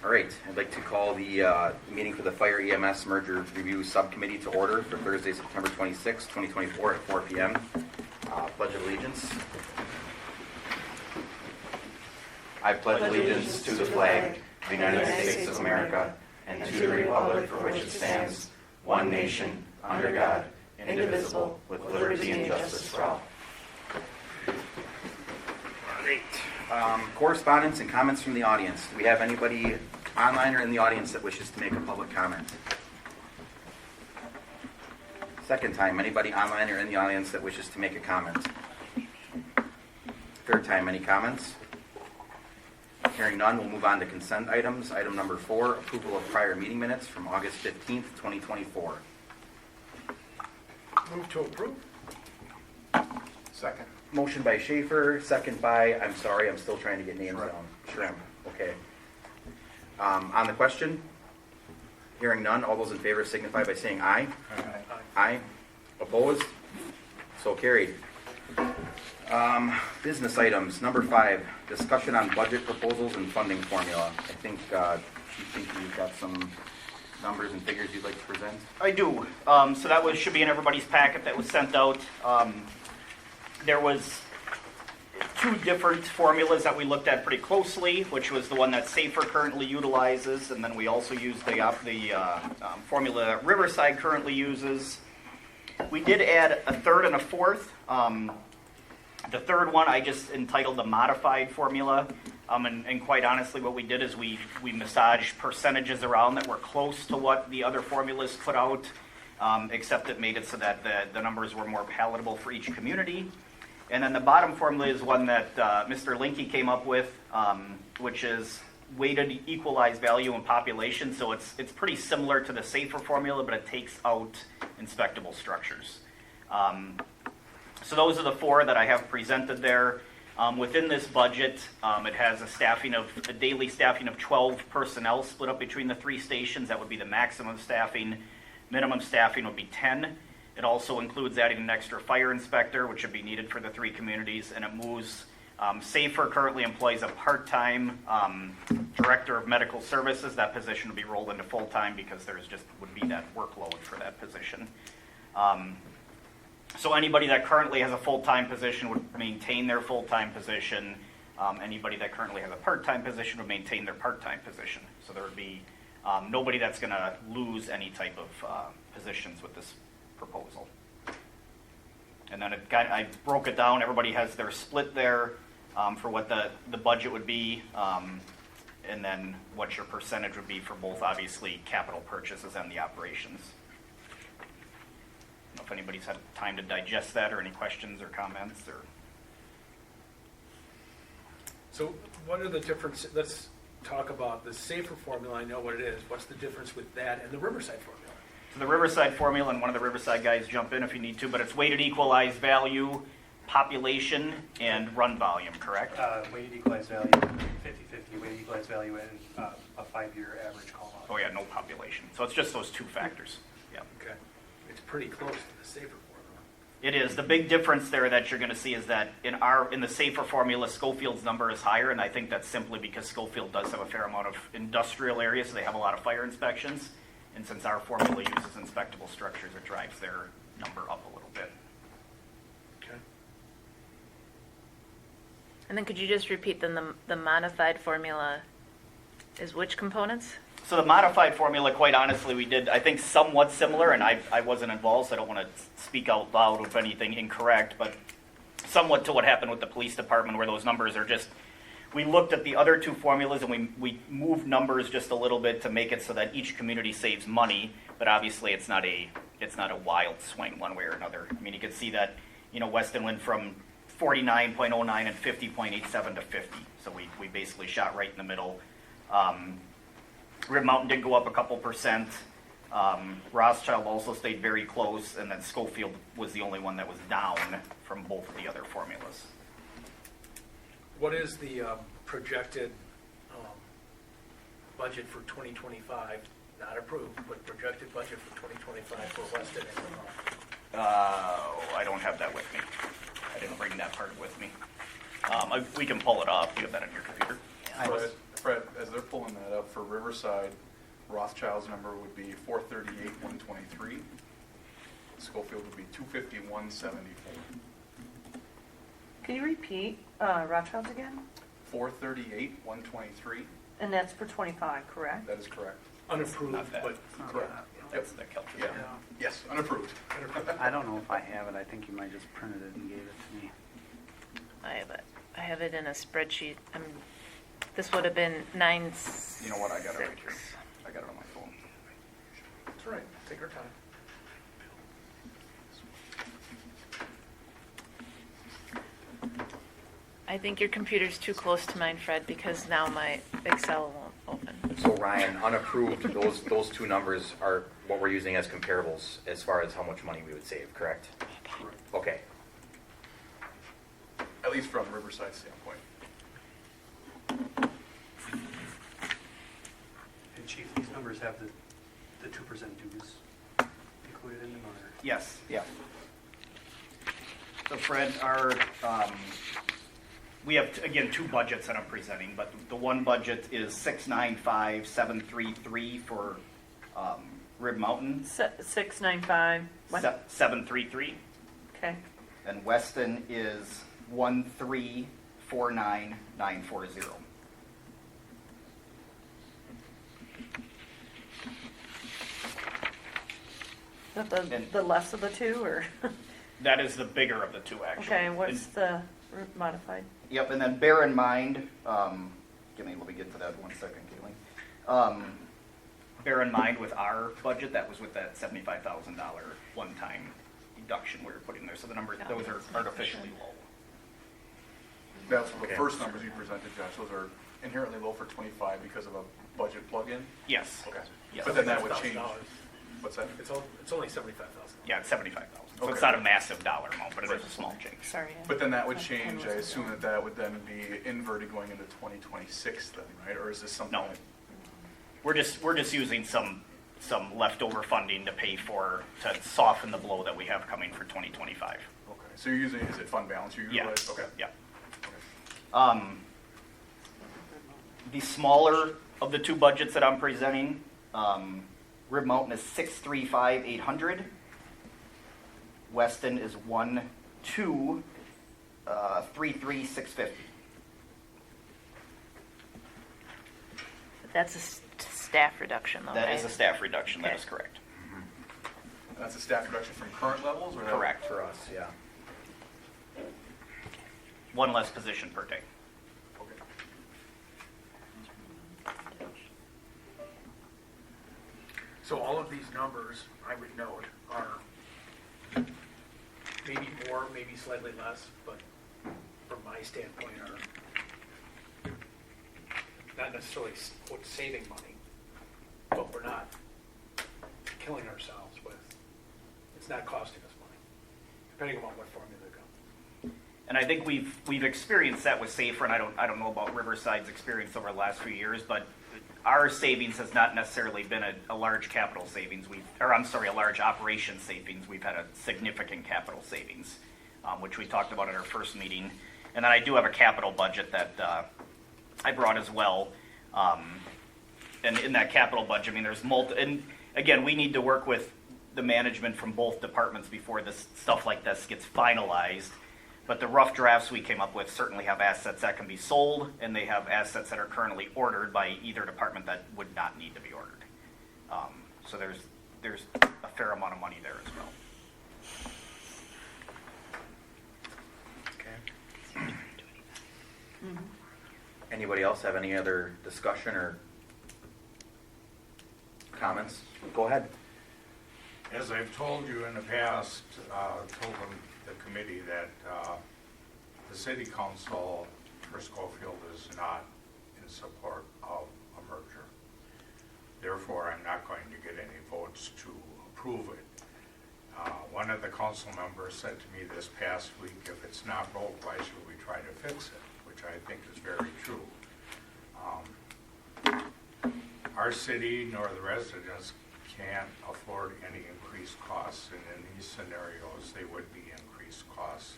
All right, I'd like to call the meeting for the Fire EMS Merger Review Subcommittee to order for Thursday, September 26, 2024 at 4 p.m. Pledge of Allegiance. I pledge allegiance to the flag of the United States of America and to the republic for which it stands, one nation, under God, indivisible, with liberty and justice for all. Great. Correspondence and comments from the audience. Do we have anybody online or in the audience that wishes to make a public comment? Second time, anybody online or in the audience that wishes to make a comment? Third time, any comments? Hearing none, we'll move on to consent items. Item number 4, approval of prior meeting minutes from August 15th, 2024. Move to approve. Second. Motion by Schaefer, second by, I'm sorry, I'm still trying to get names down. Shrimp, okay. On the question, hearing none, all those in favor signify by saying aye. Aye. Opposed? So carried. Business items, number 5, discussion on budget proposals and funding formula. I think you've got some numbers and figures you'd like to present. I do. So that should be in everybody's packet that was sent out. There was 2 different formulas that we looked at pretty closely, which was the one that Safer currently utilizes, and then we also used the formula that Riverside currently uses. We did add a third and a fourth. The third one I just entitled the modified formula, and quite honestly what we did is we massaged percentages around that were close to what the other formulas put out, except it made it so that the numbers were more palatable for each community. And then the bottom formula is one that Mr. Linke came up with, which is weighted equalized value in population. So it's pretty similar to the Safer formula, but it takes out inspectable structures. So those are the 4 that I have presented there. Within this budget, it has a daily staffing of 12 personnel split up between the 3 stations. That would be the maximum staffing. Minimum staffing would be 10. It also includes adding an extra fire inspector, which would be needed for the 3 communities, and it moves. Safer currently employs a part-time director of medical services. That position would be rolled into full-time because would be that workload for that position. So anybody that currently has a full-time position would maintain their full-time position. Anybody that currently has a part-time position would maintain their part-time position. So there would be nobody that's going to lose any type of positions with this proposal. And then I broke it down. Everybody has their split there for what the budget would be, and then what your percentage would be for both, obviously, capital purchases and the operations. I don't know if anybody's had time to digest that or any questions or comments. So what are the differences? Let's talk about the Safer formula. I know what it is. What's the difference with that and the Riverside formula? So the Riverside formula, and one of the Riverside guys jump in if you need to, but it's weighted equalized value, population, and run volume, correct? Weighted equalized value, 50-50, weighted equalized value, and a 5-year average call out. Oh yeah, no population. So it's just those 2 factors. Yeah. Okay. It's pretty close to the Safer formula. It is. The big difference there that you're going to see is that in the Safer formula, Schofield's number is higher, and I think that's simply because Schofield does have a fair amount of industrial areas, so they have a lot of fire inspections. And since our formula uses inspectable structures, it drives their number up a little bit. Okay. And then could you just repeat the modified formula is which components? So the modified formula, quite honestly, we did, I think, somewhat similar, and I wasn't involved, so I don't want to speak out loud of anything incorrect, but somewhat to what happened with the police department, where those numbers are just, we looked at the other 2 formulas, and we moved numbers just a little bit to make it so that each community saves money, but obviously it's not a wild swing one way or another. I mean, you can see that, Weston went from 49.09 and 50.87 to 50, so we basically shot right in the middle. Rib Mountain did go up a couple percent. Rothschild also stayed very close, and then Schofield was the only one that was down from both of the other formulas. What is the projected budget for 2025? Not approved, but projected budget for 2025 for Weston and Vermont? I don't have that with me. I didn't bring that part with me. We can pull it up. You have that on your computer. Fred, as they're pulling that up for Riverside, Rothschild's number would be 438,123. Schofield would be 251,74. Can you repeat Rothschild's again? 438,123. And that's for 25, correct? That is correct. Unapproved, Not bad. but Correct. That's the calculation. Yeah. Yes, unapproved. I don't know if I have it. I think you might just printed it and gave it to me. I have it. I have it in a spreadsheet. This would have been 9. You know what, I got it right here. I got it on my phone. that's right, take our time. I think your computer's too close to mine, Fred, because now my Excel won't open. So Ryan, unapproved, those two numbers are what we're using as comparables as far as how much money we would save, correct? Correct. Okay. At least from Riverside's standpoint. And Chief, these numbers have the 2% dues included in them, or? Yes, yeah. So Fred, we have, again, two budgets that I'm presenting, but the one budget is 695,733 for Rib Mountain. 695. What? 733. Okay. And Weston is 1349940. Is that the less of the two, or? That is the bigger of the two, actually. Okay, what's the modified? Yep, and then bear in mind, let me get to that 1 second, Caitlin. Bear in mind with our budget, that was with that $75,000 one-time deduction we were putting there, so the numbers, those are artificially low. That's the Okay. first numbers you presented, Josh. Those are inherently low for 25 because of a budget plug-in. Yes. Okay. Yes. But then that would change. $75,000. What's that? It's only 75,000. Yeah, it's 75,000. So Okay. it's not a massive dollar amount, but it is a small change. Sorry. But then that would My pen change, I wasn't assume down. that would then be inverted going into 2026 then, right? Or is this something? No. We're just using some leftover funding to pay to soften the blow that we have coming for 2025. Okay, so you're using, is it fund balance you Yeah. utilize? Okay. Yeah. Okay. The smaller of the two budgets that I'm presenting, Rib Mountain is 635,800. Weston is 1,233,650. But that's a staff reduction, though, That right? is a staff reduction. That Okay. is correct. And that's a staff reduction from current levels, or? that- Correct. For us, yeah. One less position per day. Okay. So all of these numbers, I would note, are maybe more, maybe slightly less, but from my standpoint are not necessarily saving money, but we're not killing ourselves with, it's not costing us money, depending on what formula they go. And I think we've experienced that with Safer, and I don't know about Riverside's experience over the last few years, but our savings has not necessarily been a large capital savings. A large operation savings. We've had a significant capital savings, which we talked about at our first meeting. And then I do have a capital budget that I brought as well. And in that capital budget, I mean, there's and again, we need to work with the management from both departments before this stuff like this gets finalized. But the rough drafts we came up with certainly have assets that can be sold, and they have assets that are currently ordered by either department that would not need to be ordered. So there's a fair amount of money there as well. Okay. Anybody else have any other discussion or comments? Go ahead. As I've told you in the past, told the committee that the city council for Schofield is not in support of a merger. Therefore, I'm not going to get any votes to approve it. One of the council members said to me this past week, if it's not broke, why should we try to fix it? Which I think is very true. Our city nor the residents can't afford any increased costs, and in these scenarios, they would be increased costs.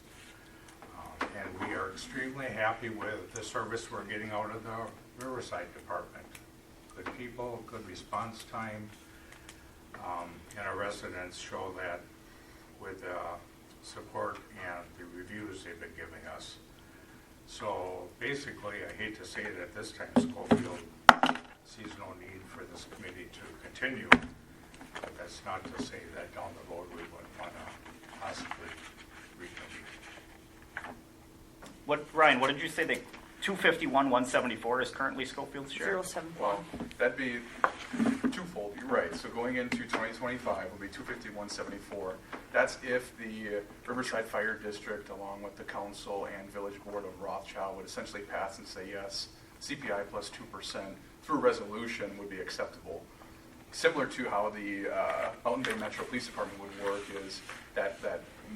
And we are extremely happy with the service we're getting out of the Riverside Department. Good people, good response time, and our residents show that with support and the reviews they've been giving us. So basically, I hate to say it at this time, Schofield sees no need for this committee to continue. But that's not to say that down the road we would want to possibly reconvene. Ryan, what did you say, the 251, 174 is currently Schofield's share? 074. Well, that'd be twofold, you're right. So going into 2025 will be 251.74. That's if the Riverside Fire District, along with the council and village board of Rothschild, would essentially pass and say, yes, CPI plus 2% through resolution would be acceptable. Similar to how the Mountain Bay Metro Police Department would work is that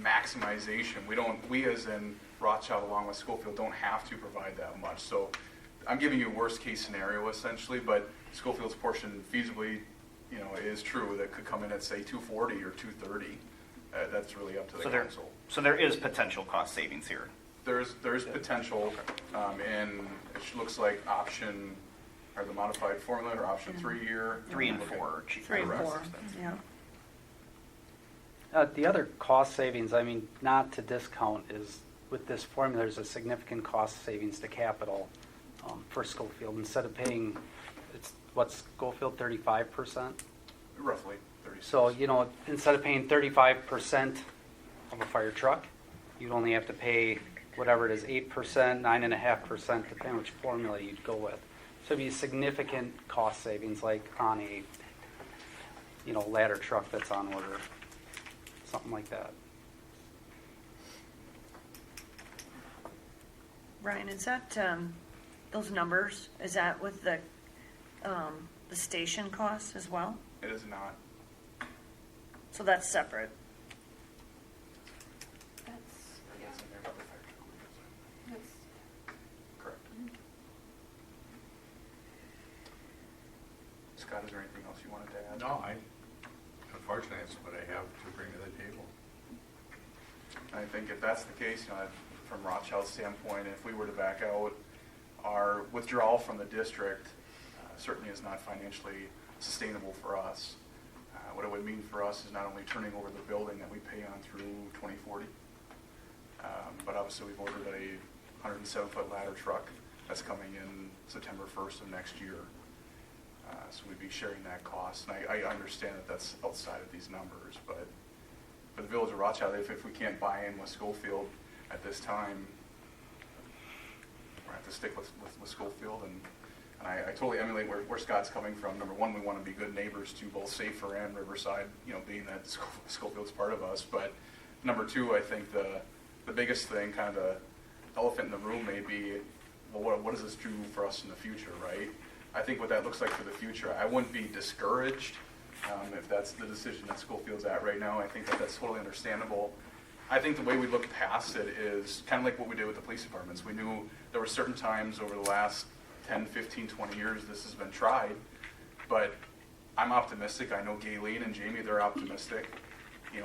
maximization. We as in Rothschild along with Schofield don't have to provide that much. So I'm giving you a worst case scenario essentially, but Schofield's portion feasibly, is true. That could come in at say 240 or 230. That's really up to the council. So there is potential cost savings here. There's potential, and it looks like option, or the modified formula, or option 3 here. 3 and Okay. 4 are cheaper. 3 and Correct. 4, yeah. The other cost savings, I mean, not to discount, is with this formula, there's a significant cost savings to capital for Schofield. Instead of paying, what's Schofield, 35%? Roughly 36. So, instead of paying 35% of a fire truck, you'd only have to pay whatever it is, 8%, 9.5%, depending which formula you'd go with. So it'd be significant cost savings, like on a, ladder truck that's on order, something like that. Ryan, is that, those numbers, is that with the station costs as well? It is not. So that's separate? Correct. Scott, is there anything else you wanted to add? No, unfortunately, that's what I have to bring to the table. I think if that's the case, from Rothschild's standpoint, if we were to back out, our withdrawal from the district certainly is not financially sustainable for us. What it would mean for us is not only turning over the building that we pay on through 2040, but obviously we've ordered a 107-foot ladder truck that's coming in September 1st of next year. So we'd be sharing that cost. And I understand that that's outside of these numbers, but for the village of Rothschild, if we can't buy in with Schofield at this time, we're going to have to stick with Schofield. And I totally emulate where Scott's coming from. Number one, we want to be good neighbors to both Safer and Riverside, being that Schofield's part of us. But number two, I think the biggest thing, kind of the elephant in the room may be, well, what does this do for us in the future, right? I think what that looks like for the future, I wouldn't be discouraged if that's the decision that Schofield's at right now. I think that's totally understandable. I think the way we look past it is kind of like what we did with the police departments. We knew there were certain times over the last 10, 15, 20 years this has been tried, but I'm optimistic. I know Gayleen and Jamie, they're optimistic.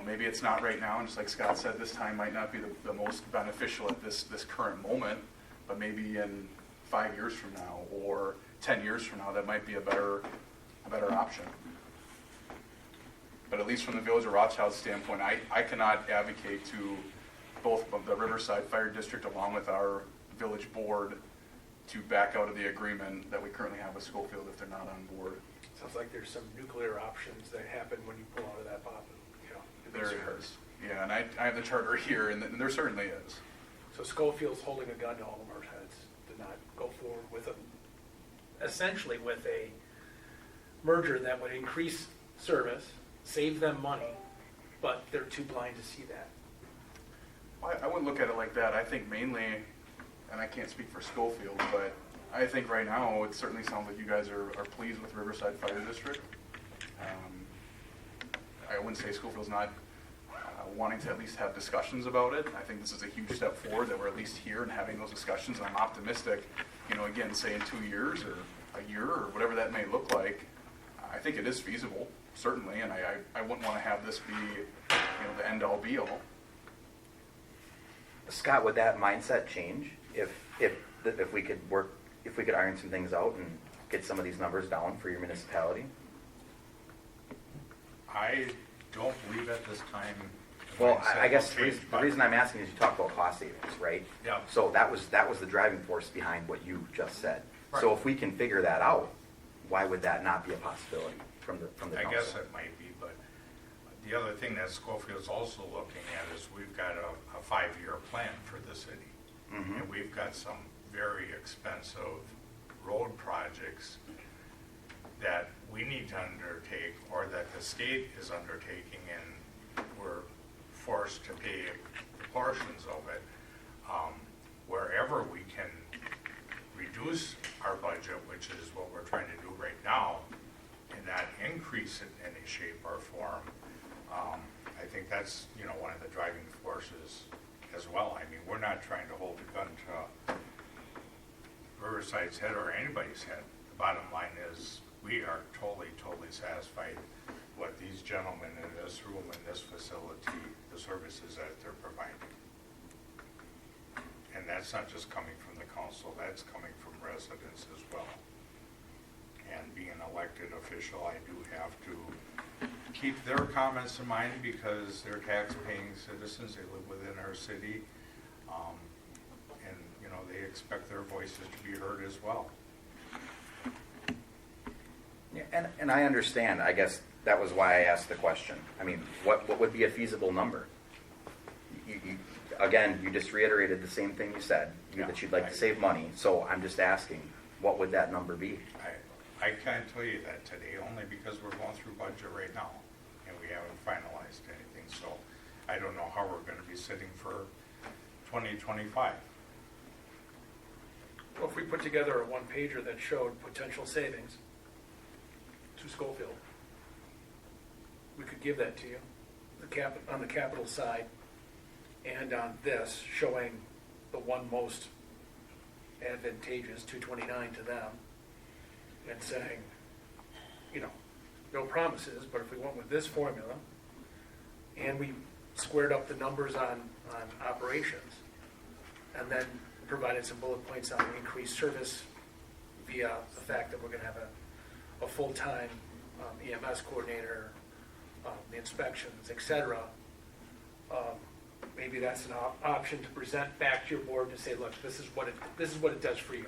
Maybe it's not right now, and just like Scott said, this time might not be the most beneficial at this current moment, but maybe in 5 years from now or 10 years from now, that might be a better option. But at least from the Village of Rothschild's standpoint, I cannot advocate to both the Riverside Fire District along with our village board to back out of the agreement that we currently have with Schofield if they're not on board. Sounds like there's some nuclear options that happen when you pull out of that pop. There is. Yeah, and I have the charter here, and there certainly is. So Schofield's holding a gun to all of our heads to not go forward with essentially with a merger that would increase service, save them money, but they're too blind to see that. I wouldn't look at it like that. I think mainly, and I can't speak for Schofield, but I think right now it certainly sounds like you guys are pleased with Riverside Fire District. I wouldn't say Schofield's not wanting to at least have discussions about it. I think this is a huge step forward that we're at least here and having those discussions. And I'm optimistic, again, say in 2 years or a year or whatever that may look like, I think it is feasible, certainly, and I wouldn't want to have this be, the end-all be-all. Scott, would that mindset change if we could work if we could iron some things out and get some of these numbers down for your municipality? I don't believe at this time. Well, I guess will change, the reason I'm asking is you talk about cost savings, right? Yeah. So that was the driving force behind what you just said. So Right. if we can figure that out, why would that not be a possibility from the council? I guess it might be, but the other thing that Schofield's also looking at is we've got a 5-year plan for the city. Mhm. And we've got some very expensive road projects that we need to undertake, or that the state is undertaking, and we're forced to pay portions of it. Wherever we can reduce our budget, which is what we're trying to do right now, and not increase it in any shape or form, I think that's, one of the driving forces as well. I mean, we're not trying to hold a gun to Riverside's head or anybody's head. The bottom line is, we are totally satisfied with these gentlemen in this room, in this facility, the services that they're providing. And that's not just coming from the council, that's coming from residents as well. And being an elected official, I do have to keep their comments in mind, because they're tax-paying citizens, they live within our city. And, they expect their voices to be heard as well. Yeah, and I understand. I guess that was why I asked the question. I mean, what would be a feasible number? Again, you just reiterated the same thing you said, that you'd like to save money. So I'm just asking, what would that number be? I can't tell you that today, only because we're going through budget right now, and we haven't finalized anything, so I don't know how we're gonna be sitting for 2025. Well, if we put together a one-pager that showed potential savings to Schofield, we could give that to you, on the capital side, and on this, showing the one most advantageous, 229 to them, and saying, no promises, but if we went with this formula, and we squared up the numbers on operations, and then provided some bullet points on increased service via the fact that we're going to have a full-time EMS coordinator, the inspections, et cetera, maybe that's an option to present back to your board to say, look, this is what it does for you.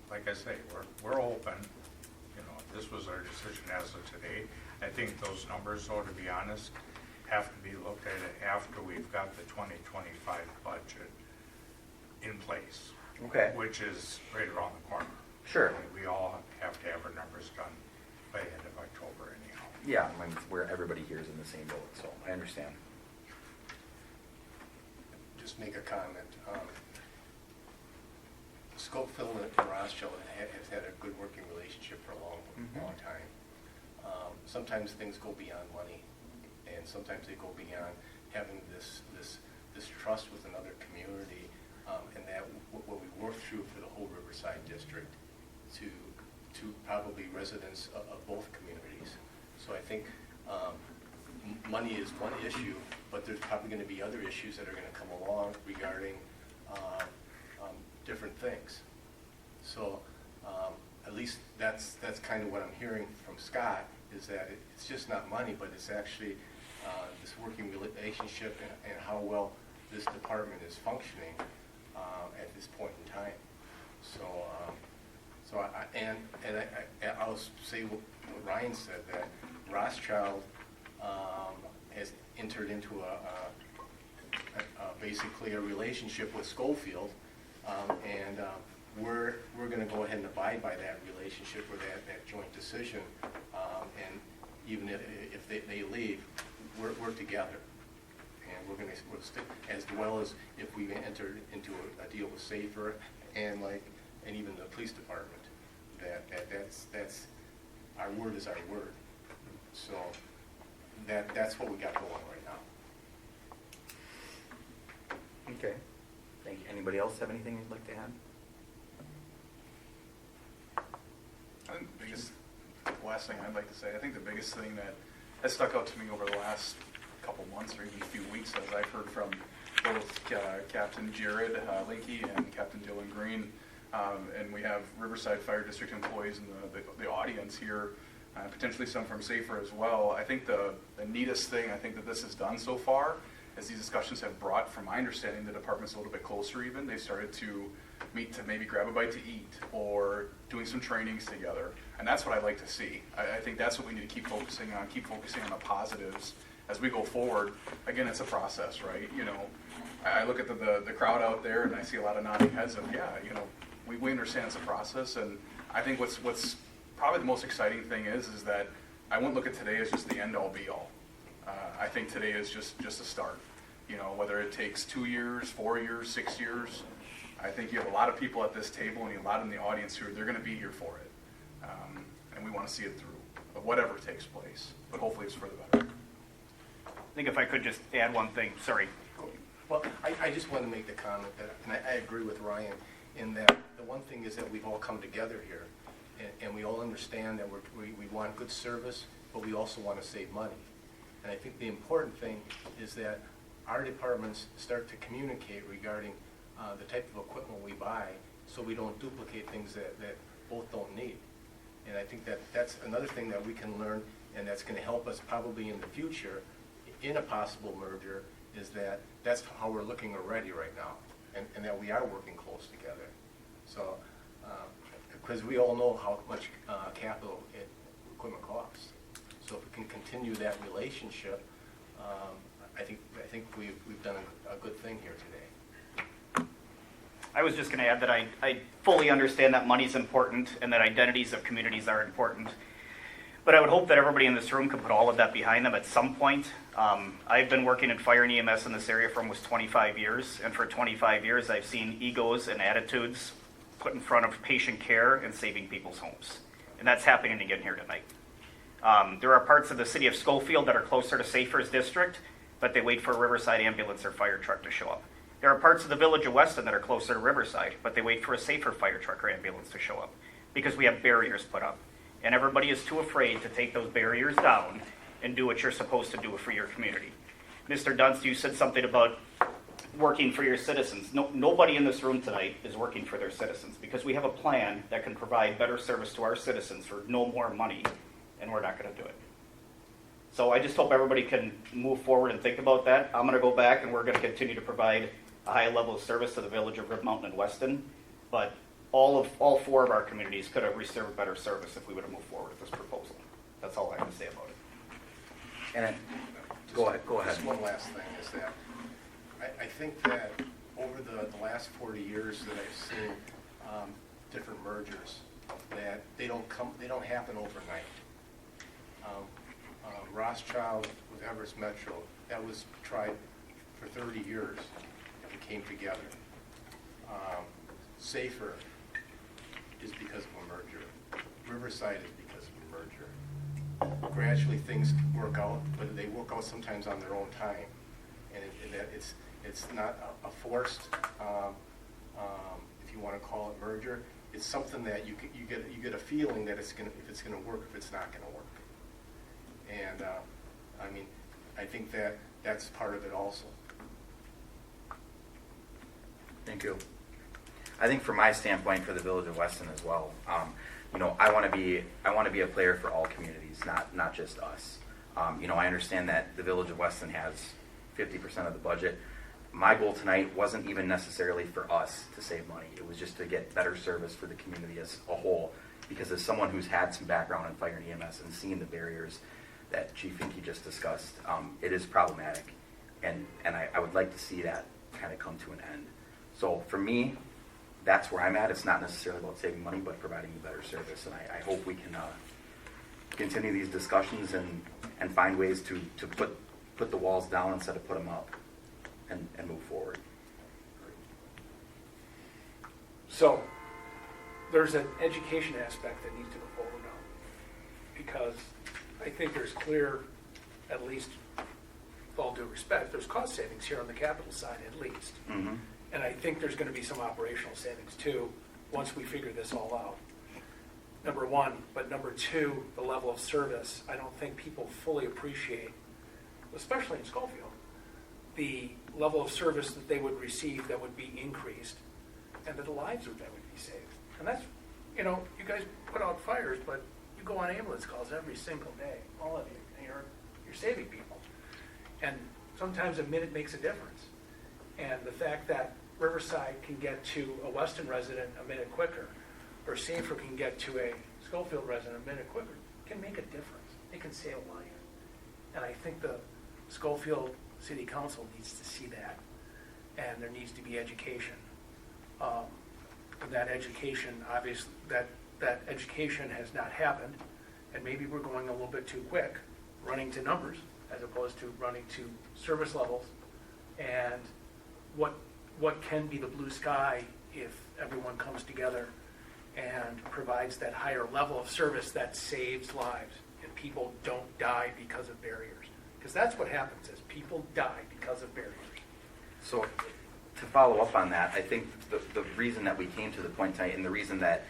Like I say, we're open. This was our decision as of today. I think those numbers, though, to be honest, have to be looked at after we've got the 2025 budget in place. Okay. Which is right around the corner. Sure. We all have to have our numbers done by the end of October anyhow. Yeah, I mean, where everybody here is in the same boat, so I understand. Just make a comment. Schofield and Rothschild have had a good working relationship for a long time. Sometimes things go beyond money, and sometimes they go beyond having this trust with another community, and that what we work through for the whole Riverside district to probably residents of both communities. So I think money is one issue, but there's probably going to be other issues that are going to come along regarding different things. So at least that's kind of what I'm hearing from Scott, is that it's just not money, but it's actually this working relationship and how well this department is functioning at this point in time. So I'll say what Ryan said, that Rothschild has entered into basically a relationship with Schofield, and we're going to go ahead and abide by that relationship or that joint decision, and even if they leave, we're together, and we're going to stick, as well as if we enter into a deal with Safer and even the police department, that's our word is our word. So that's what we got going right now. Okay. Thank you. Anybody else have anything you'd like to add? I think the last thing I'd like to say, I think the biggest thing that has stuck out to me over the last couple months or even a few weeks, as I've heard from both Captain Jared Linky and Captain Dylan Green, and we have Riverside Fire District employees in the audience here, potentially some from Safer as well. I think the neatest thing I think that this has done so far, as these discussions have brought, from my understanding, the department's a little bit closer even. They started to meet to maybe grab a bite to eat or doing some trainings together. And that's what I like to see. I think that's what we need to keep focusing on the positives as we go forward. Again, it's a process, right? You know, I look at the crowd out there and I see a lot of nodding heads of, yeah, you know, we understand it's a process. And I think what's probably the most exciting thing is that I wouldn't look at today as just the end all be all. I think today is just a start. You know, whether it takes 2 years, 4 years, 6 years, I think you have a lot of people at this table and a lot in the audience who they're going to be here for it. And we want to see it through, whatever takes place. But hopefully it's for the better. I think if I could just add one thing, sorry. Well, I just want to make the comment that, and I agree with Ryan, in that the one thing is that we've all come together here, and we all understand that we want good service, but we also want to save money. And I think the important thing is that our departments start to communicate regarding the type of equipment we buy, so we don't duplicate things that both don't need. And I think that's another thing that we can learn, and that's going to help us probably in the future in a possible merger, is that that's how we're looking already right now, and that we are working close together. So, because we all know how much capital equipment costs. So if we can continue that relationship, I think we've done a good thing here today. I was just going to add that I fully understand that money's important and that identities of communities are important. But I would hope that everybody in this room could put all of that behind them at some point. I've been working in fire and EMS in this area for almost 25 years. And for 25 years, I've seen egos and attitudes put in front of patient care and saving people's homes. And that's happening again here tonight. There are parts of the city of Schofield that are closer to Safer's district, but they wait for a Riverside ambulance or fire truck to show up. There are parts of the village of Weston that are closer to Riverside, but they wait for a Safer fire truck or ambulance to show up because we have barriers put up. And everybody is too afraid to take those barriers down and do what you're supposed to do for your community. Mr. Dunst, you said something about working for your citizens. Nobody in this room tonight is working for their citizens because we have a plan that can provide better service to our citizens for no more money, and we're not going to do it. So I just hope everybody can move forward and think about that. I'm going to go back and we're going to continue to provide a high level of service to the village of Rib Mountain and Weston, but all four of our communities could have received better service if we would have moved forward with this proposal. That's all I have to say about it. And go ahead. Just one last thing is that I think that over the last 40 years that I've seen different mergers, that they don't happen overnight. Rothschild with Everest Metro, that was tried for 30 years and came together. Safer is because of a merger. Riverside is because of a merger. Gradually things work out, but they work out sometimes on their own time. And it's not a forced, if you want to call it merger, it's something that you get a feeling that if it's going to work, if it's not going to work. And I mean, I think that's part of it also. Thank you. I think from my standpoint, for the village of Weston as well, you know, I want to be a player for all communities, not just us. You know, I understand that the village of Weston has 50% of the budget. My goal tonight wasn't even necessarily for us to save money. It was just to get better service for the community as a whole. Because as someone who's had some background in fire and EMS and seen the barriers that Chief Finke just discussed, it is problematic. And I would like to see that kind of come to an end. So for me, that's where I'm at. It's not necessarily about saving money, but providing you better service. And I hope we can continue these discussions and find ways to put the walls down instead of put them up and move forward. So, there's an education aspect that needs to go forward now. Because I think there's clear, at least with all due respect, there's cost savings here on the capital side at least. Mm-hmm. And I think there's going to be some operational savings too, once we figure this all out. Number one, but number two, the level of service, I don't think people fully appreciate, especially in Schofield, the level of service that they would receive that would be increased, and that the lives that would be saved. And that's, you know, you guys put out fires, but you go on ambulance calls every single day, all of you, and you're saving people. And sometimes a minute makes a difference. And the fact that Riverside can get to a Weston resident a minute quicker, or Safer can get to a Schofield resident a minute quicker, can make a difference. It can save a life. And I think the Schofield City Council needs to see that, and there needs to be education. That education, obviously, that education has not happened, and maybe we're going a little bit too quick, running to numbers as opposed to running to service levels, and what can be the blue sky if everyone comes together and provides that higher level of service that saves lives and people don't die because of barriers. Because that's what happens, is people die because of barriers. So to follow up on that, I think the reason that we came to the point tonight, and the reason that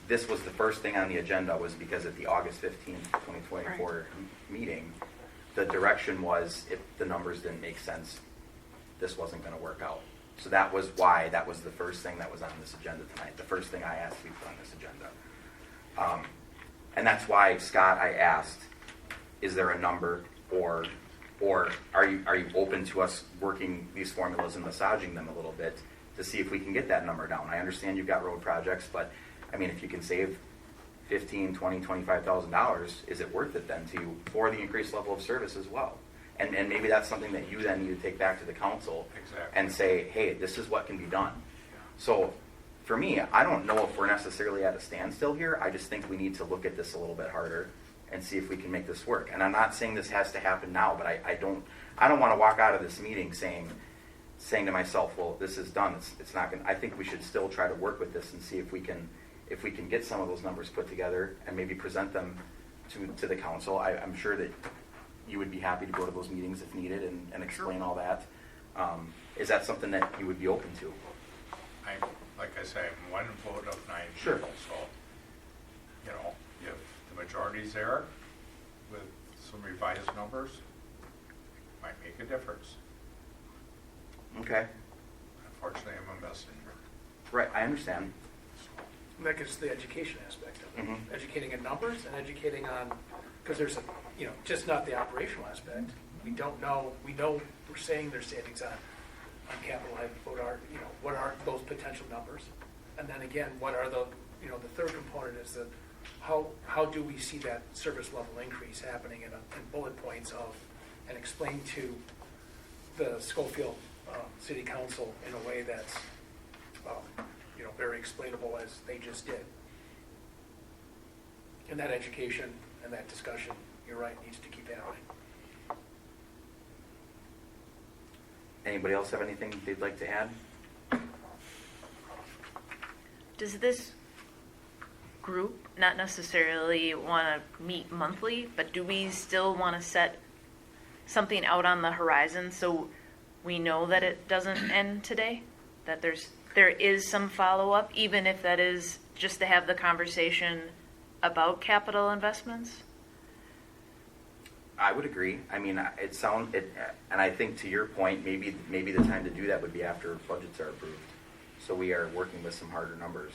this was the first thing on the agenda, was because at the August 15th, 2024 meeting, the direction was, if the numbers didn't make sense, this wasn't going to work out. So that was why that was the first thing that was on this agenda tonight, the first thing I asked to be put on this agenda. And that's why, Scott, I asked, is there a number, or are you open to us working these formulas and massaging them a little bit to see if we can get that number down? I understand you've got road projects, but I mean, if you can save $15,000, $20,000, $25,000, is it worth it then for the increased level of service as well? And maybe that's something that you then need to take back to the council. Exactly. And say, hey, this is what can be done. So for me, I don't know if we're necessarily at a standstill here. I just think we need to look at this a little bit harder and see if we can make this work. And I'm not saying this has to happen now, but I don't want to walk out of this meeting saying to myself, well, this is done. It's not going. I think we should still try to work with this and see if we can get some of those numbers put together and maybe present them to the council. I'm sure that you would be happy to go to those meetings if needed and explain all that. Is that something that you would be open to? Like I say, I'm one vote of 9 Sure. people, so, you know, if the majority's there with some revised numbers, might make a difference. Okay. Unfortunately, I'm a messenger. Right, I understand. And that gets to the education aspect of it. Mhm. Educating in numbers and educating on, because there's just not the operational aspect. We don't know, we're saying there's savings on capital items, what are those potential numbers? And then again, what are the third component is how do we see that service level increase happening in bullet points and explain to the Schofield City Council in a way that's, very explainable as they just did. And that education and that discussion, you're right, needs to keep happening. Anybody else have anything they'd like to add? Does this group not necessarily want to meet monthly, but do we still want to set something out on the horizon so we know that it doesn't end today? That there is some follow-up, even if that is just to have the conversation about capital investments? I would agree. I mean, and I think to your point, maybe the time to do that would be after budgets are approved. So we are working with some harder numbers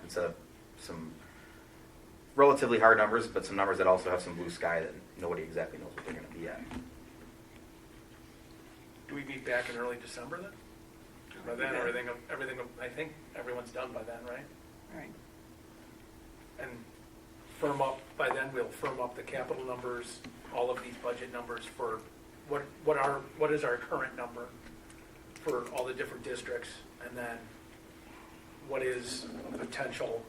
instead of some relatively hard numbers, but some numbers that also have some blue sky that nobody exactly knows what they're going to be at. Do we meet back in early December then? By then, everything, I think everyone's done by then, right? Right. And by then, we'll firm up the capital numbers, all of these budget numbers for what is our current number for all the different districts, and then what is a potential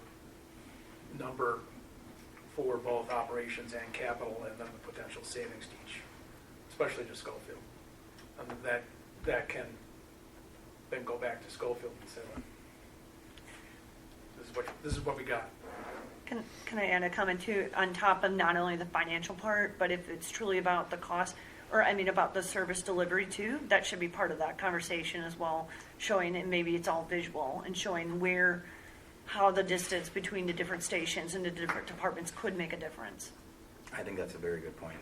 number for both operations and capital, and then the potential savings to each, especially to Schofield. And that can then go back to Schofield and say, well, this is what we got. Can I add a comment too, on top of not only the financial part, but if it's truly about the cost, about the service delivery too, that should be part of that conversation as well, showing, and maybe it's all visual, and showing how the distance between the different stations and the different departments could make a difference. I think that's a very good point.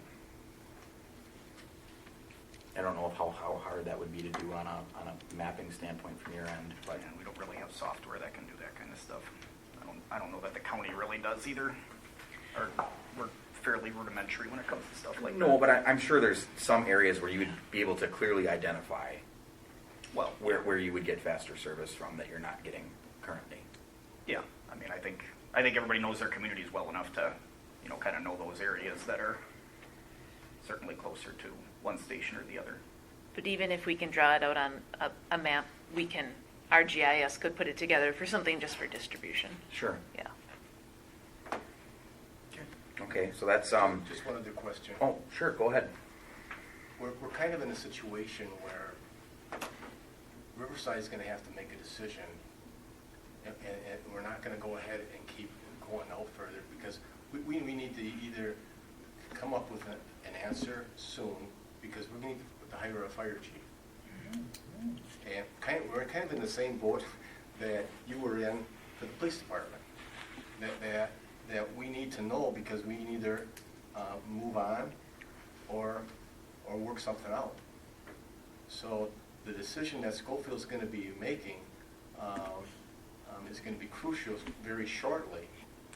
I don't know how hard that would be to do on a mapping standpoint from your end, but. And we don't really have software that can do that kind of stuff. I don't know that the county really does either. Or we're fairly rudimentary when it comes to stuff like that. No, but I'm sure there's some areas where you would be able to clearly identify Well, where you would get faster service from that you're not getting currently. yeah, I mean, I think everybody knows their communities well enough to, kind of know those areas that are certainly closer to one station or the other. But even if we can draw it out on a map, our GIS could put it together for something just for distribution. Sure. Yeah. Okay, so that's, Just one other question. oh, sure, go ahead. We're kind of in a situation where Riverside is going to have to make a decision, and we're not going to go ahead and keep going out further, because we need to either come up with an answer soon, because we need to hire a fire chief. And we're kind of in the same boat that you were in for the police department, that we need to know, because we can either move on or work something out. So the decision that Schofield's going to be making is going to be crucial very shortly,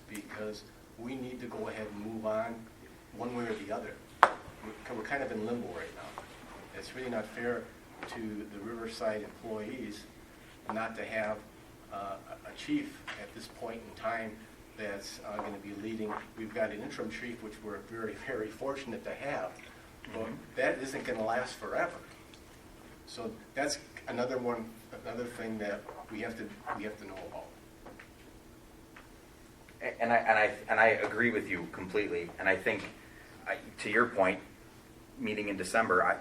because we need to go ahead and move on one way or the other. We're kind of in limbo right now. It's really not fair to the Riverside employees not to have a chief at this point in time that's going to be leading. We've got an interim chief, which we're very, very fortunate to have, but that isn't going to last forever. So that's another thing that we have to know about. And I agree with you completely. And I think, to your point, meeting in December,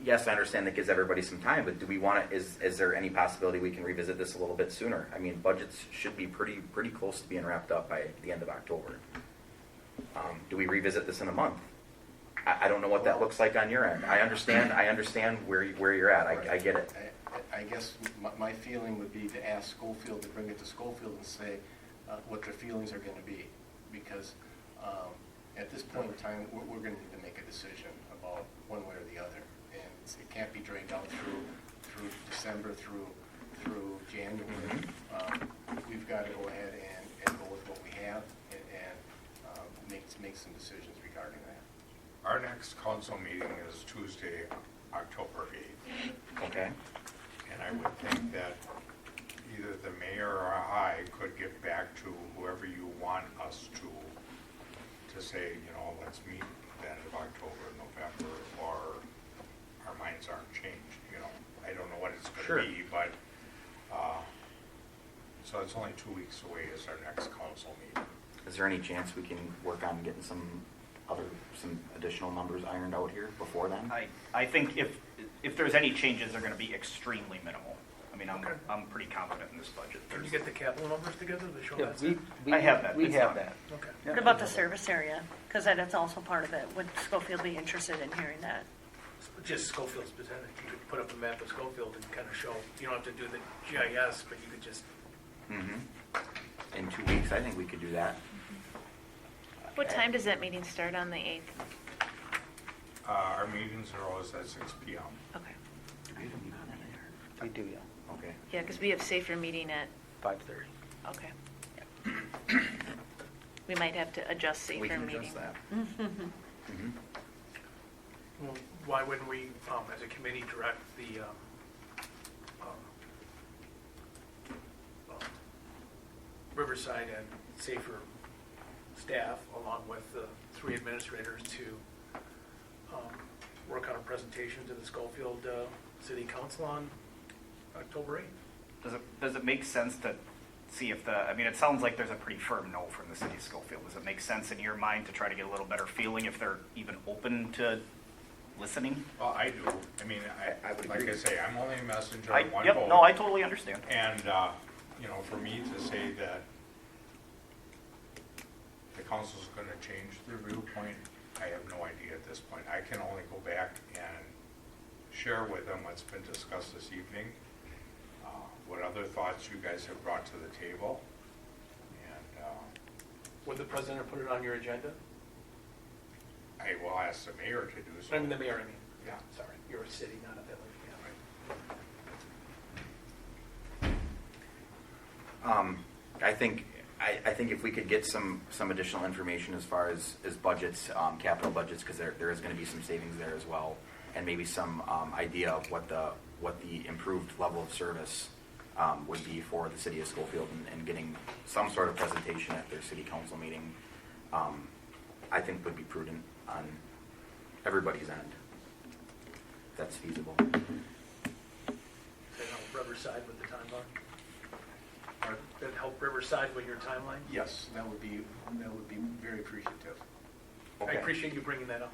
yes, I understand that gives everybody some time, but do we want to? Is there any possibility we can revisit this a little bit sooner? I mean, budgets should be pretty close to being wrapped up by the end of October. Do we revisit this in a month? I don't know what that looks like on your end. I understand where you're at. I get it. I guess my feeling would be to ask Schofield to bring it to Schofield and say what their feelings are going to be, because at this point in time, we're going to need to make a decision about one way or the other, and it can't be dragged out through December through January. We've got to go ahead and go with what we have and make some decisions regarding that. Our next council meeting is Tuesday, October 8th. Okay. And I would think that either the mayor or I could get back to whoever you want us to say, let's meet the end of October, November, or our minds aren't changed. I don't know what it's going to be, but so it's only 2 weeks away is our next council meeting. Is there any chance we can work on getting some additional numbers ironed out here before then? I think if there's any changes, they're going to be extremely minimal. I mean, I'm pretty confident in this budget. Can you get the capital numbers together to show Yeah, that? I have that. We It's have done. that. Okay. What about the service area? Because that's also part of it. Would Schofield be interested in hearing that? Just Schofield's percentage. You could put up a map of Schofield and kind of show, you don't have to do the GIS, but you could just, In 2 weeks, I think we could do that. What time does that meeting start on the 8th? Our meetings are always at 6 p.m. Okay. We do, yeah. Okay. Yeah, because we have safer meeting at, 5:30. okay. We might have to adjust safer We can meeting. adjust that. well, why wouldn't we, as a committee, direct the Riverside and Safer staff, along with the 3 administrators, to work on a presentation to the Schofield City Council on October 8th? Does it make sense to see if it sounds like there's a pretty firm no from the city of Schofield. Does it make sense in your mind to try to get a little better feeling if they're even open to listening? Well, I do. I mean, I would like agree. I say, I'm only a messenger of one Yep, vote. no, I totally understand. And, for me to say that the council's going to change their viewpoint, I have no idea at this point. I can only go back and share with them what's been discussed this evening, what other thoughts you guys have brought to the table, and Would the president put it on your agenda? I will ask the mayor to do so. I mean, the mayor, Yeah, sorry, you're a city, not a village, I think if we could get some additional information as far as budgets, capital budgets, because there is going to be some savings there as well, and maybe some idea of what the improved level of service would be for the city of Schofield, and getting some sort of presentation at their city council meeting, I think would be prudent on everybody's end. If that's feasible. Does that help Riverside with the timeline? Or does that help Riverside with your timeline? Yes, that would be very appreciative. I Okay. appreciate you bringing that up.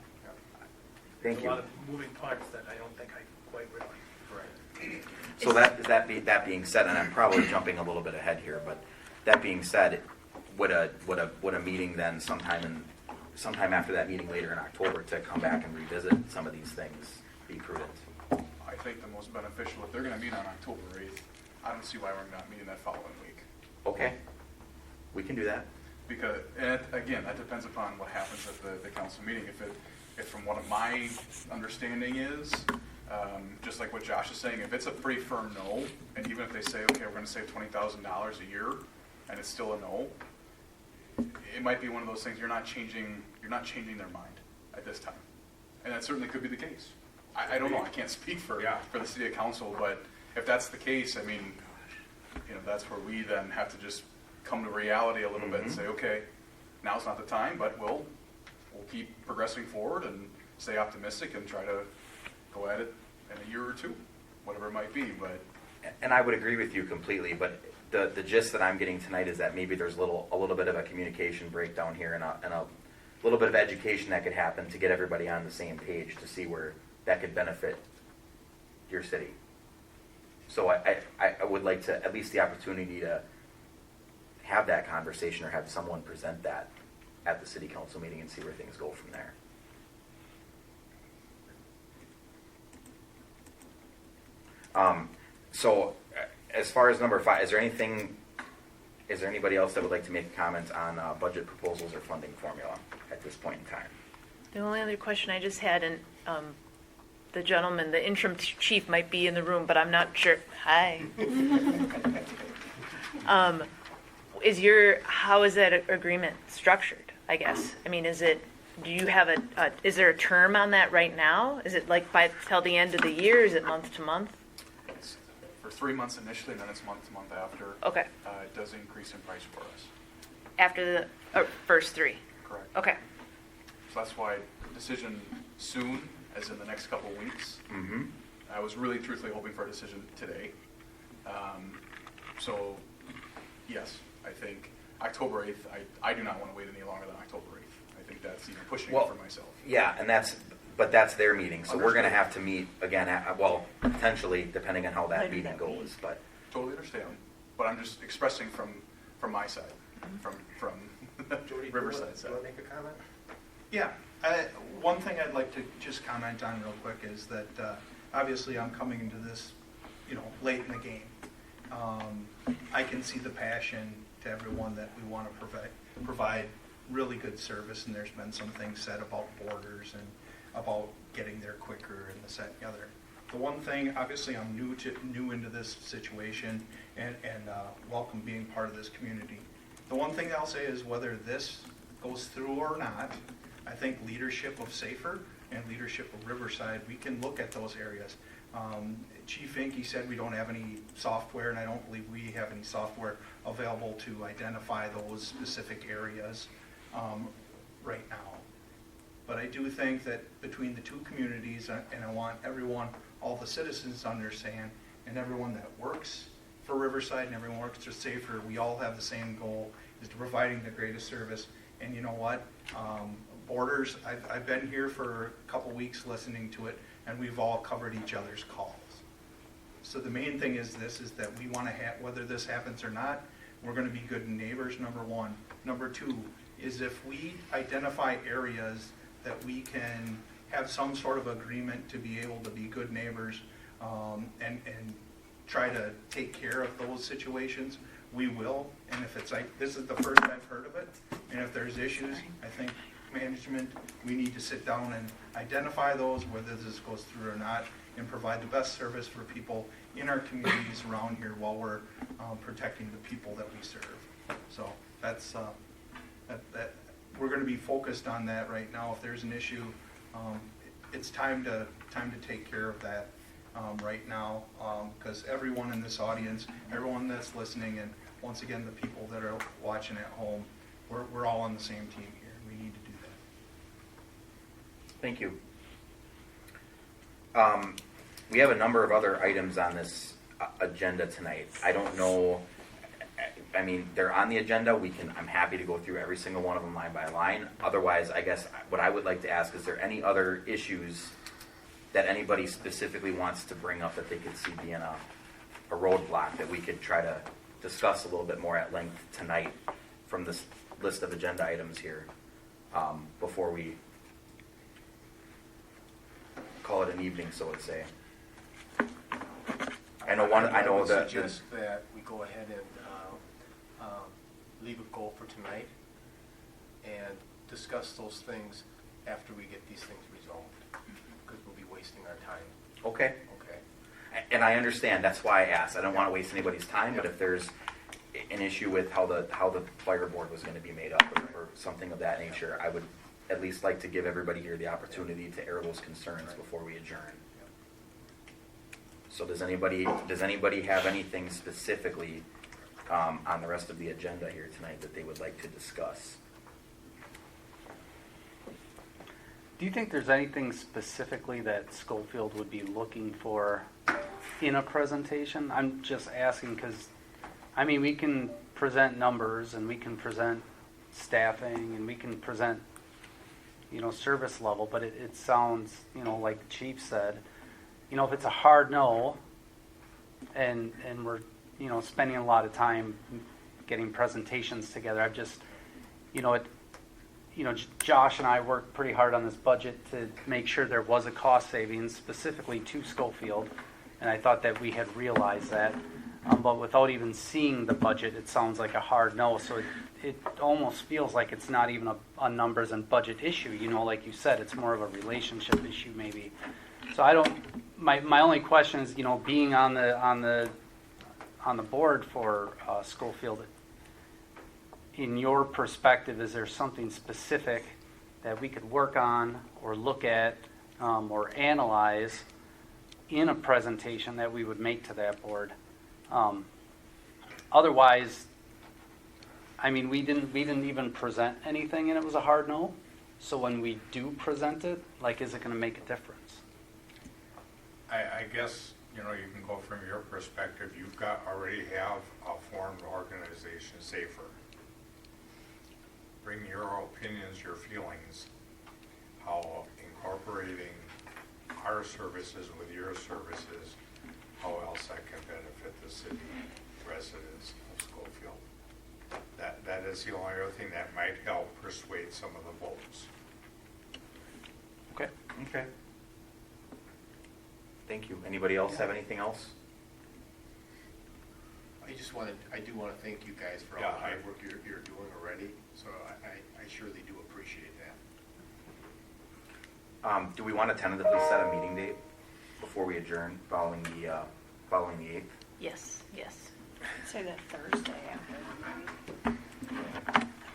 Thank There's you. a lot of moving parts that I don't think I quite realized. Right. So that being said, and I'm probably jumping a little bit ahead here, but that being said, would a meeting then sometime after that meeting later in October to come back and revisit some of these things be prudent? I think the most beneficial, if they're going to meet on October 8th, I don't see why we're not meeting that following week. Okay, we can do that. Because, and again, that depends upon what happens at the council meeting. If from what my understanding is, just like what Josh is saying, if it's a pretty firm no, and even if they say, okay, we're going to save $20,000 a year, and it's still a no, it might be one of those things you're not changing their mind at this time, and that certainly could be the case. I don't know. I can't speak for the city council, but if that's the case, I mean, that's where we then have to just come to reality a little bit and say, okay, now's not the time, but we'll keep progressing forward and stay optimistic and try to go at it in a year or two, whatever it might be. But And I would agree with you completely, but the gist that I'm getting tonight is that maybe there's a little bit of a communication breakdown here, and a little bit of education that could happen to get everybody on the same page to see where that could benefit your city. So I would like to at least the opportunity to have that conversation or have someone present that at the city council meeting and see where things go from there. So as far as number 5, is there anybody else that would like to make a comment on budget proposals or funding formula at this point in time? The only other question I just had, and the gentleman, the interim chief might be in the room, but I'm not sure. Hi. How is that agreement structured, I guess? I mean, do you have is there a term on that right now? Is it like till the end of the year? Is it month to month? it's for 3 months initially, and then it's month to month after. Okay. It does increase in price for us. After the first 3? Correct. Okay. So that's why decision soon, as in the next couple weeks. Mm-hmm. I was really truthfully hoping for a decision today. So, yes, I think October 8th, I do not want to wait any longer than October 8th. I think that's even pushing it for myself. Yeah, and that's their meeting, so we're going to have to meet again, potentially, depending on how that Later meeting that goes, week. but. Totally understand, but I'm just expressing from my side, from Jody, Riverside side. Do you want to make a comment? Yeah, one thing I'd like to just comment on real quick is that obviously I'm coming into this, late in the game. I can see the passion to everyone that we want to provide really good service, and there's been some things said about borders and about getting there quicker and this, that, and the other. The one thing, obviously, I'm new into this situation and welcome being part of this community. The one thing I'll say is whether this goes through or not, I think leadership of Safer and leadership of Riverside, we can look at those areas. Chief Inky said we don't have any software, and I don't believe we have any software available to identify those specific areas right now. But I do think that between the two communities, and I want everyone, all the citizens to understand, and everyone that works for Riverside and everyone works for Safer, we all have the same goal, is to providing the greatest service. And you know what? Borders, I've been here for a couple weeks listening to it, and we've all covered each other's calls. So the main thing is that we want to have, whether this happens or not, we're going to be good neighbors, number one. Number two is if we identify areas that we can have some sort of agreement to be able to be good neighbors and try to take care of those situations, we will. And if it's like, this is the first I've heard of it, and if there's issues, I think management, we need to sit down and identify those, whether this goes through or not, and provide the best service for people in our communities around here while we're protecting the people that we serve. So that's, we're going to be focused on that right now. If there's an issue, it's time to take care of that right now, because everyone in this audience, everyone that's listening, and once again, the people that are watching at home, we're all on the same team here. We need to do that. Thank you. We have a number of other items on this agenda tonight. I don't know, I mean, they're on the agenda. I'm happy to go through every single one of them line by line. Otherwise, I guess what I would like to ask, is there any other issues that anybody specifically wants to bring up that they could see being a roadblock that we could try to discuss a little bit more at length tonight from this list of agenda items here, before we call it an evening, so to say. I know would that suggest that we go ahead and leave a goal for tonight and discuss those things after we get these things resolved, because we'll be wasting our time. Okay. Okay. And I understand, that's why I asked. I don't want to waste anybody's time, but if there's an issue with how the fire board was going to be made up or something of that nature, I would at least like to give everybody here the opportunity to air those concerns before we adjourn. So does anybody have anything specifically on the rest of the agenda here tonight that they would like to discuss? Do you think there's anything specifically that Schofield would be looking for in a presentation? I'm just asking because, I mean, we can present numbers and we can present staffing and we can present, service level, but it sounds, like the chief said, if it's a hard no and we're, spending a lot of time getting presentations together, I've just, Josh and I worked pretty hard on this budget to make sure there was a cost savings specifically to Schofield, and I thought that we had realized that. But without even seeing the budget, it sounds like a hard no. So it almost feels like it's not even a numbers and budget issue. Like you said, it's more of a relationship issue maybe. So I don't. My only question is, being on the board for Schofield. In your perspective, is there something specific that we could work on or look at or analyze in a presentation that we would make to that board? Otherwise, I mean, we didn't even present anything and it was a hard no. So when we do present it, is it going to make a difference? I guess, you can go from your perspective. You've already have a formed organization, SAFER. Bring your opinions, your feelings, how incorporating our services with your services, how else that can benefit the city residents of Schofield. That is the only other thing that might help persuade some of the votes. Okay. Thank you. Anybody else have anything else? I do want to thank you guys for all the hard work you're doing already. So I surely do appreciate that. Do we want to tentatively set a meeting date before we adjourn following the 8th? Yes. Say that Thursday after.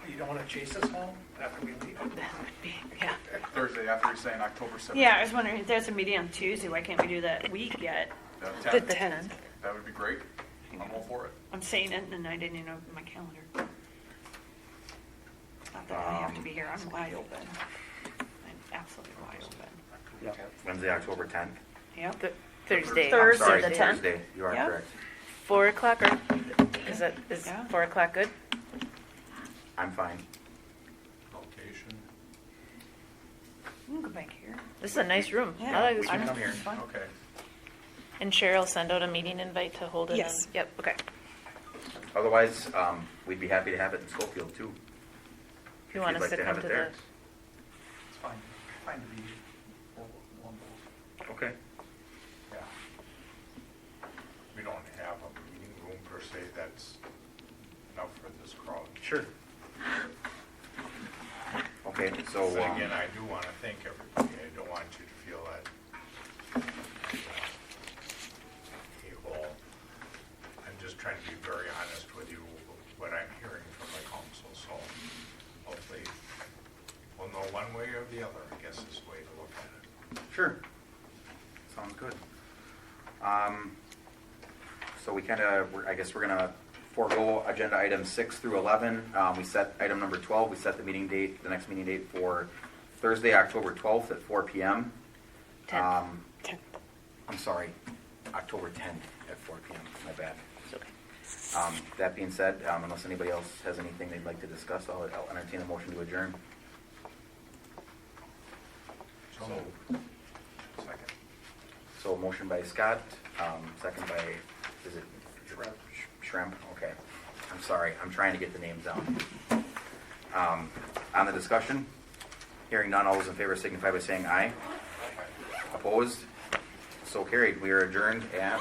You don't want to chase us home after we leave? That would be, yeah. Thursday after you're saying October 7th. Yeah, I was wondering if there's a meeting on Tuesday, why can't we do that week yet? The The 10th. 10th. That would be great. I'm all for it. I'm saying it and I didn't even open my calendar. Not that I have to be here, I'm wide open. I'm absolutely wide open. Yep. Wednesday, October 10th? Yep. Thursday. Thursday, I'm sorry, the 10th. Thursday. You are Yeah. correct. 4 o'clock, or is Yeah. 4 o'clock good? I'm fine. Location. You can go back here. This is a nice room. Yeah, I like We this can room. come here. Fine. Okay. And Cheryl send out a meeting invite to hold it Yes. in? Yep, okay. Otherwise, we'd be happy to have it in Schofield too. If you want you'd us like to have come it to there. It's fine to be one vote. Okay. Yeah. We don't have a meeting room per se that's enough for this crowd. Sure. Okay, so, But again, I do want to thank everybody. I don't want you to feel that a-hole. I'm just trying to be very honest with you, what I'm hearing from the council, so hopefully we'll know one way or the other, I guess is the way to look at it. sure. Sounds good. So we kind of, I guess we're going to forego agenda items 6 through 11. We set item number 12, we set the meeting date, the next meeting date for Thursday, October 12th at 4 p.m. 10th. I'm sorry, October 10th at 4 p.m. My bad. It's okay. That being said, unless anybody else has anything they'd like to discuss, I'll entertain a motion to adjourn. So, second. So motion by Scott, second by, is it? Shrimp, okay. I'm sorry, I'm trying to get the names down. On the discussion, hearing none, all those in favor signify by saying aye. Opposed? So carried. We are adjourned at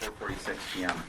4:46 p.m.